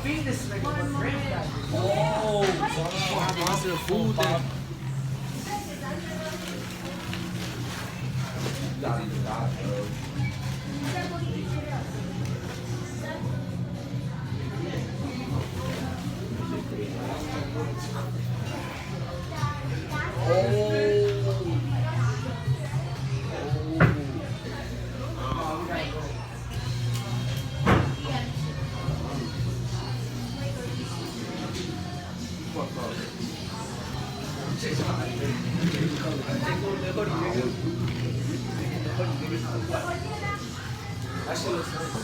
feed this nigga with grandfather. Oh, lots of food then. You gotta eat the dog, bro. That shit looks nice.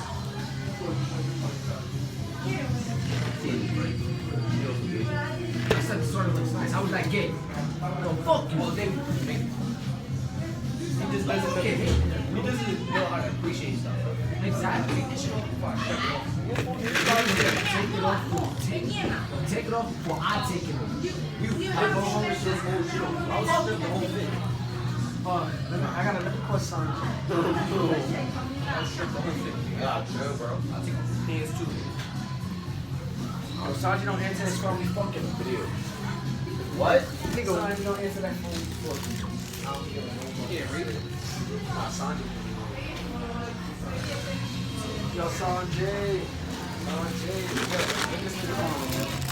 I said the sort of looks nice. How was that gay? No, fuck you. Well, he just doesn't know. He doesn't know how to appreciate stuff. Exactly. Take this shit off before I shut it off. Take it off. Take it off before I take it off. I go home with this whole shit. I was stripped the whole thing. I got another question. I stripped the whole thing. Yeah, chill, bro. I'll take off his pants too. Oh, Sanji don't answer this phone, we fucking video. What? Nigga, Sanji don't answer that phone, we fucking. I don't give a no. You can't read it. Nah, Sanji. Yo, Sanjay. Sanjay. Yo, bring this nigga on, man.